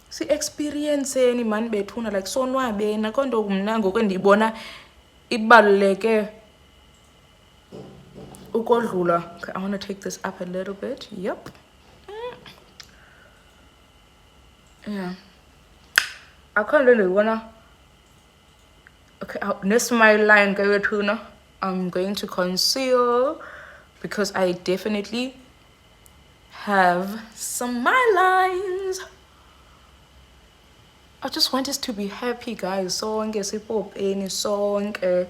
See, experience any man betuna like so no be na kondo mnango kwendibona ibaluleke ukodlula. Okay, I want to take this up a little bit. Yep. Yeah. I can't really wanna. Okay, next my line go to I'm going to conceal because I definitely have some my lines. I just want us to be happy, guys. Sonke sipopeni, sonke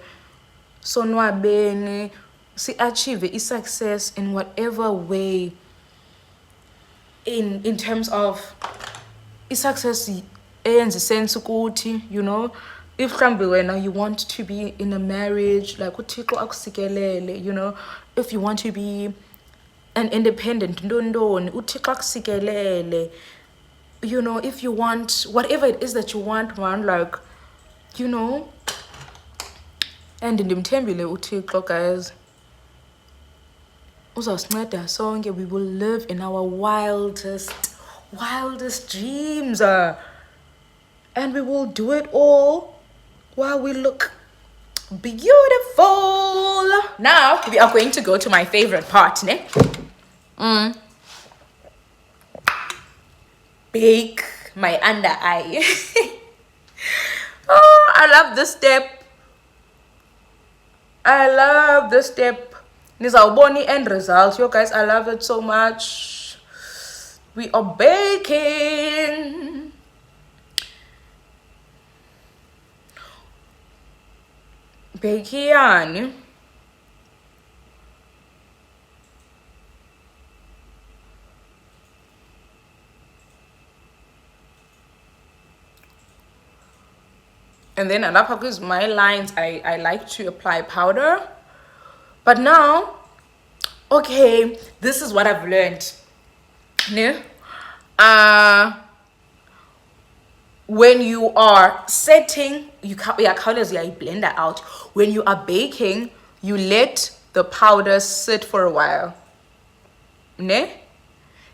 sonwabeni, si achieve success in whatever way. In terms of success, eyenza sense ukuthi, you know, if when you want to be in a marriage, like uThixo akusikelele, you know, if you want to be an independent, ndondoni uThixo akusikelele. You know, if you want whatever it is that you want, man, like, you know, and ndimthembile uThixo, guys, uzasinceda sonke. We will live in our wildest dreams, and we will do it all while we look beautiful. Now we are going to go to my favorite part, ne? Bake my under eye. Oh, I love this step. I love this step. Nizawubona end results. Yo guys, I love it so much. We are baking. Baking. And then another because my lines, I like to apply powder. But now, okay, this is what I've learned. Ne? When you are setting, you colors, you blender out. When you are baking, you let the powder sit for a while. Ne?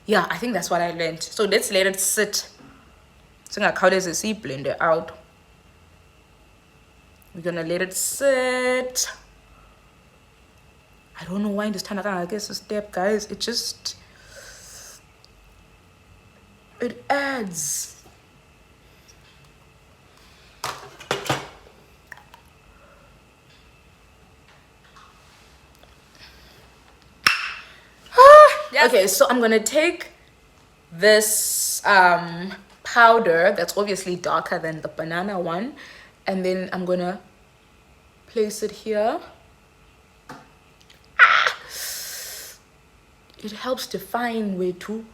Yeah, I think that's what I learned. So let's let it sit. So I colors you see blender out. We're gonna let it sit. I don't know why in this time I guess a step, guys. It adds. Yes. Okay, so I'm gonna take this powder that's obviously darker than the banana one, and then I'm gonna place it here. It helps define way too.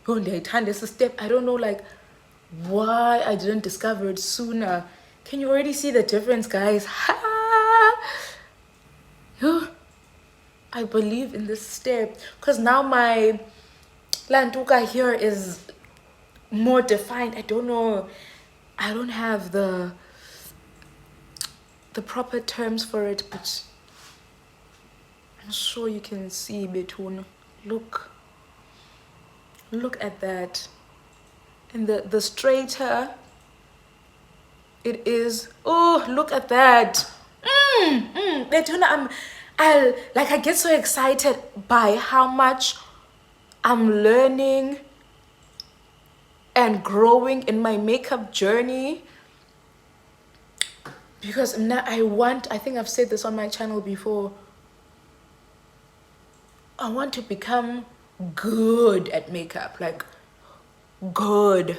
This step, I don't know like why I didn't discover it sooner. Can you already see the difference, guys? I believe in this step because now my lantuka here is more defined. I don't know, I don't have the proper terms for it, but I'm sure you can see between. Look at that. And the straighter it is, oh, look at that. Between, I get so excited by how much I'm learning and growing in my makeup journey, because now I think I've said this on my channel before, I want to become good at makeup, like good,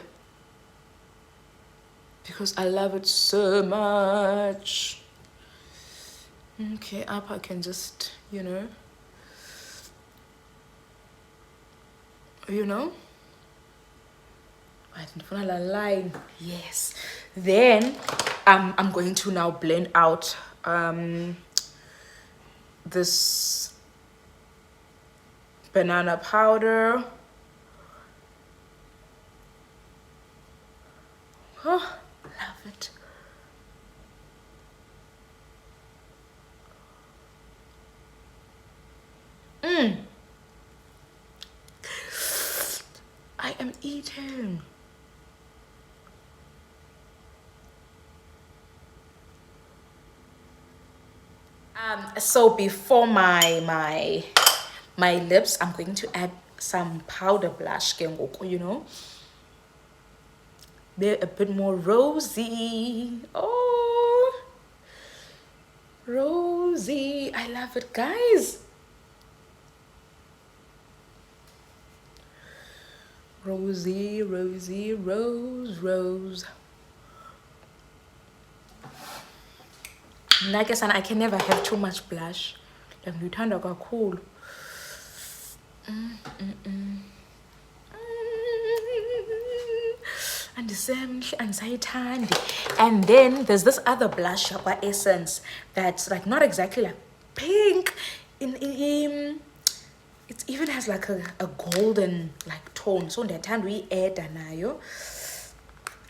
because I love it so much. Okay, up I can just, you know, line. Yes. Then I'm going to now blend out this banana powder. Oh, love it. I am eating. So before my lips, I'm going to add some powder blush, you know. They're a bit more rosy. Oh, rosy. I love it, guys. Rosy, rosy, rose. Like I said, I can never have too much blush. Like you turn out cool. And the same anxiety. And then there's this other blush by Essence that's like not exactly like pink. It even has like a golden like tone. So that time we add nayo.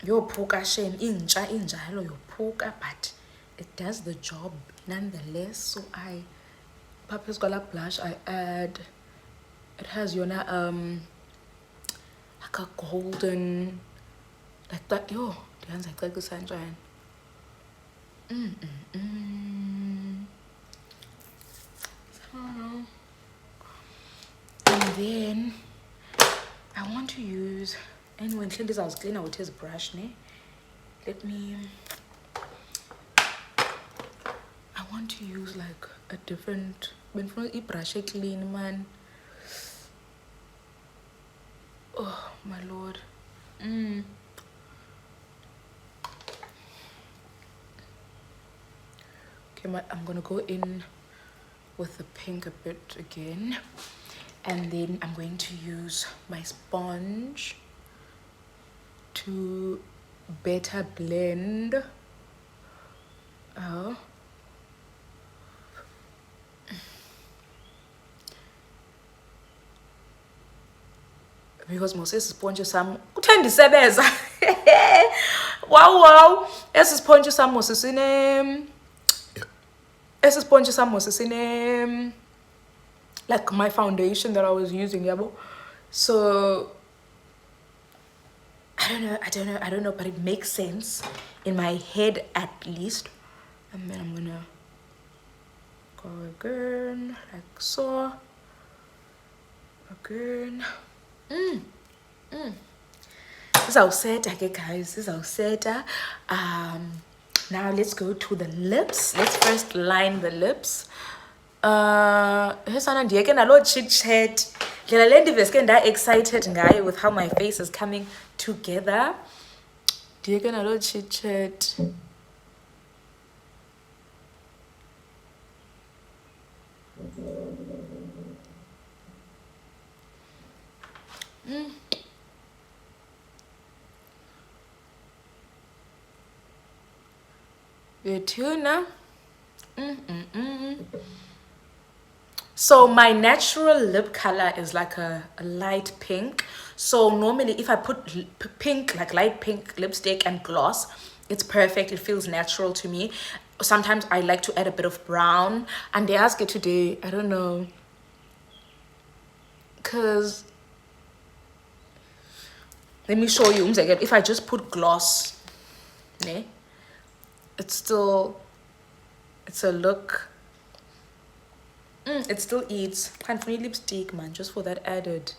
Yo puka shame injalo yo puka, but it does the job nonetheless. So I purpose color blush I add. It has like a golden, like that. Yo, the hands like the sunshine. So, and then I want to use, and when this I was cleaner with his brush, ne? let me, I want to use like a different, brush clean, man. Oh my lord. Okay, I'm gonna go in with the pink a bit again, and then I'm going to use my sponge to better blend. Oh, because Moses sponge sam uthandisebeza. Wow, esi sponge sam Moses sine like my foundation that I was using, yabo. So I don't know, but it makes sense in my head at least. And then I'm gonna go again, like so. Again. This is our set, okay guys, this is our set. Now let's go to the lips. Let's first line the lips. Here's an idea. Again, a lot chit chat. Excited guy with how my face is coming together. Again, a lot chit chat. The tuna. So my natural lip color is like a light pink. So normally if I put pink, like light pink lipstick and gloss, it's perfect. It feels natural to me. Sometimes I like to add a bit of brown, and they ask it today, I don't know, because let me show you. If I just put gloss, it's a look. It still eats. Can't find lipstick, man, just for that added.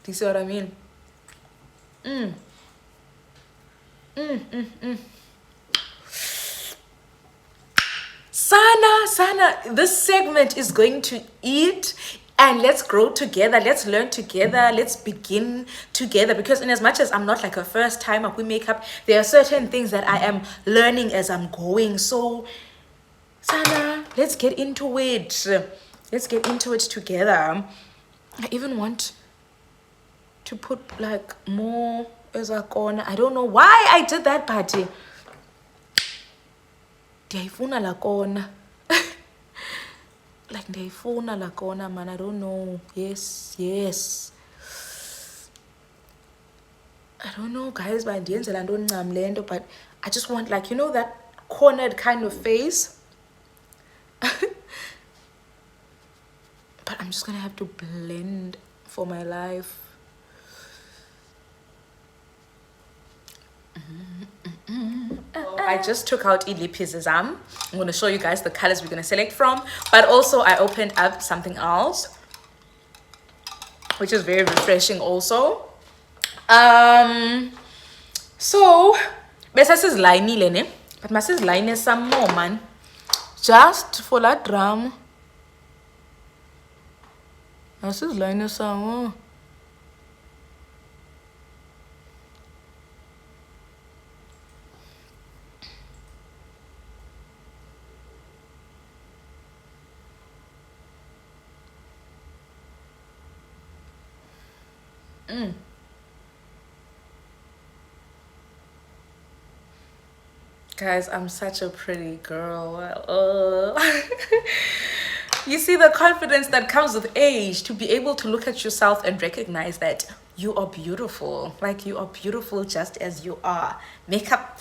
Do you see what I mean? Sana, this segment is going to eat, and let's grow together, let's learn together, let's begin together, because in as much as I'm not like a first timer with makeup, there are certain things that I am learning as I'm going. So Sana, let's get into it. Let's get into it together. I even want to put like more as a corner. I don't know why I did that party. Ndiyayifuna la corner. Like ndiyayifuna la corner, man. I don't know. Yes. I don't know, guys, but but I just want, like, you know, that cornered kind of face. But I'm just gonna have to blend for my life. I just took out Ilipiz's arm. I'm gonna show you guys the colors we're gonna select from, but also I opened up something else, which is very refreshing also. So besa sizlayinile ne, but masizlayine some more, man, just for that drum. Masizlayine some more. Guys, I'm such a pretty girl. You see the confidence that comes with age, to be able to look at yourself and recognize that you are beautiful. Like, you are beautiful just as you are. Makeup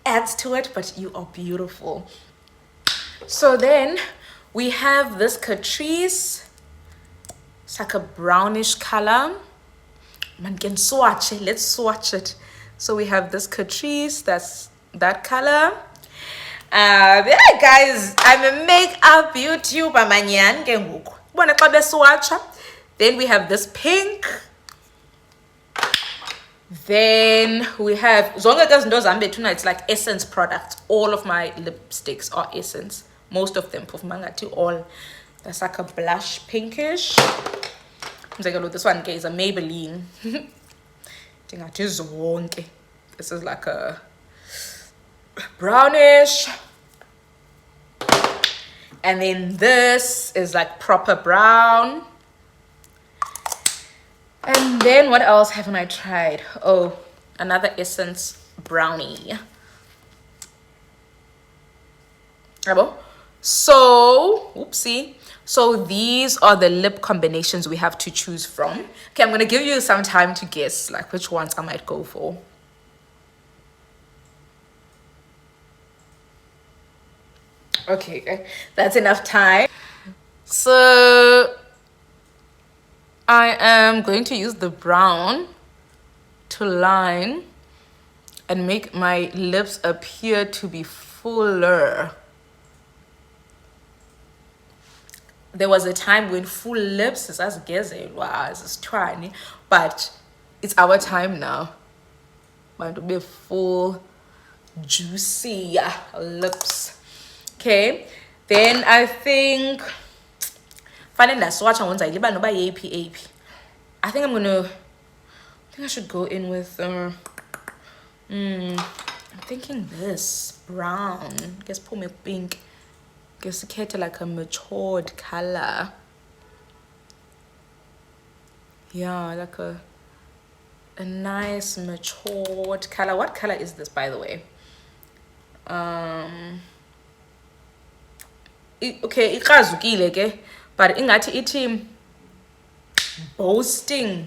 adds to it, but you are beautiful. So then we have this Catrice. It's like a brownish color. Man can swatch it. Let's swatch it. So we have this Catrice, that's that color. Yeah, guys, I'm a makeup YouTuber, manyan. Then we have this pink. Then we have zonke ke izinto zami bethuna, it's like Essence products. All of my lipsticks are Essence. Most of them, all. That's like a blush pinkish. This one is a Maybelline. This is like a brownish. And then this is like proper brown. And then what else haven't I tried? Oh, another Essence brownie. So, oopsie. So these are the lip combinations we have to choose from. Okay, I'm gonna give you some time to guess like which ones I might go for. Okay, that's enough time. So I am going to use the brown to line and make my lips appear to be fuller. There was a time when full lips is as trying, but it's our time now. Want to be full, juicy lips. Okay, then I think I think I should go in with I'm thinking this brown. Guess pull me pink. Guess get like a matured color. Yeah, like a nice matured color. What color is this, by the way? Okay, ikrazukile ke, but ingathi ithi boasting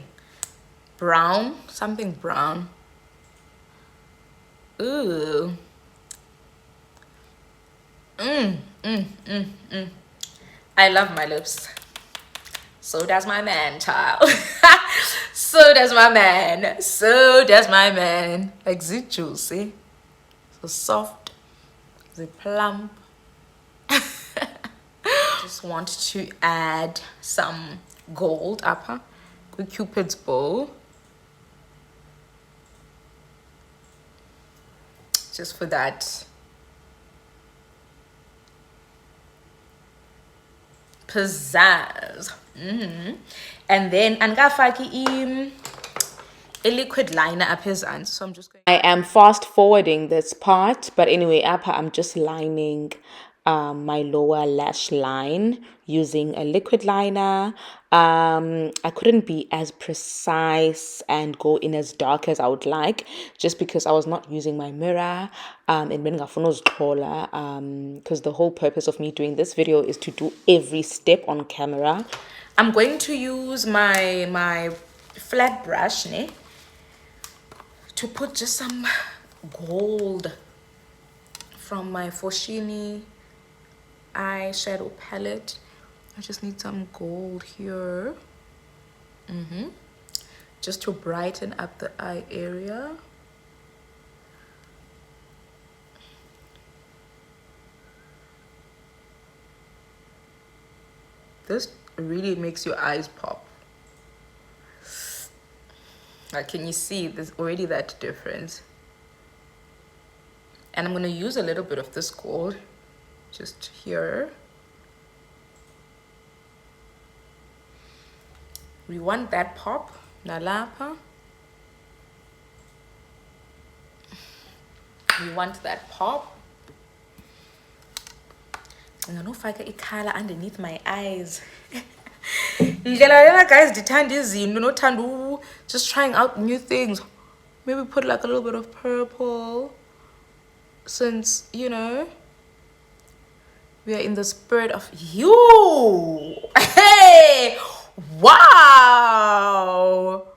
brown, something brown. Ooh. I love my lips. So does my man, child. So does my man. So does my man. Like, is it juicy? So soft. Is it plump? Just want to add some gold upper with Cupid's bow. Just for that pizzazz. And then angafaki a liquid liner up his hand. So I'm just going. I am fast forwarding this part, but anyway, I'm just lining my lower lash line using a liquid liner. I couldn't be as precise and go in as dark as I would like, just because I was not using my mirror because the whole purpose of me doing this video is to do every step on camera. I'm going to use my flat brush to put just some gold from my Foschini eyeshadow palette. I just need some gold here, just to brighten up the eye area. This really makes your eyes pop. Like, can you see there's already that difference? And I'm going to use a little bit of this gold just here. We want that pop, nalapa. We want that pop. I'm gonna fake a color underneath my eyes. Guys, just trying out new things. Maybe put like a little bit of purple, since you know we are in the spirit of you. Hey, wow.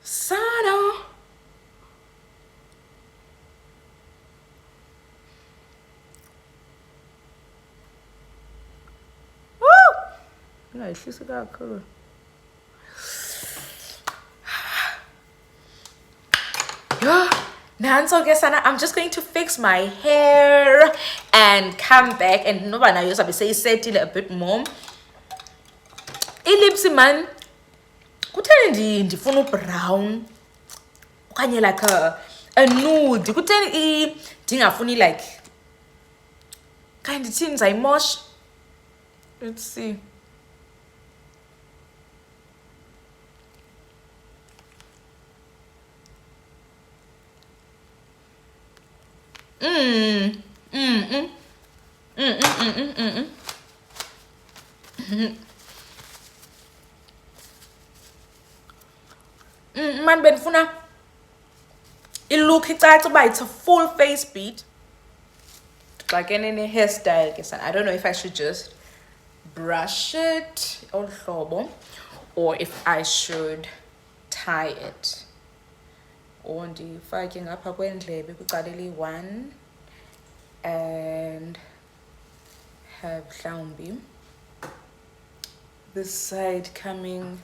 Sana. Yeah, she's got color. Yeah, Nanso ke sana, I'm just going to fix my hair and come back, and noba nayo sabe seyisetile a bit more. Lips man, kutheni ndifuna brown okanye like a nude, kutheni ndingafuni like kind of things I mosh. Let's see. Man benfuna ilook icace uba it's a full face beat. Like any hairstyle, I don't know if I should just brush it or if I should tie it. Or ndifake ngapha kwendlebe kuqalele one and have mhlawumbi this side coming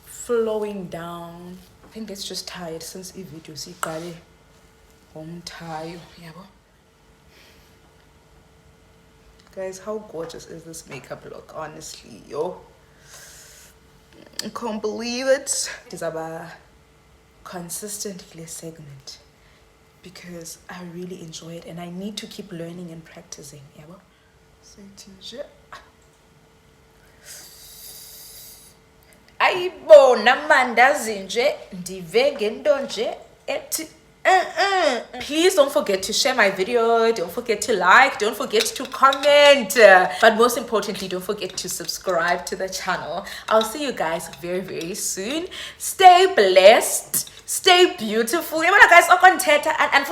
flowing down. I think let's just tie it since ivideo siqale ngomthayo, yabo. Guys, how gorgeous is this makeup look? Honestly, yo, I can't believe it. It is our consistently segment because I really enjoy it and I need to keep learning and practicing. Yabo. Ayibona mandazi nje ndivenge into nje ethi Please don't forget to share my video, don't forget to like, don't forget to comment, but most importantly, don't forget to subscribe to the channel. I'll see you guys very, very soon. Stay blessed, stay beautiful. Yabona guys, okwanithetha and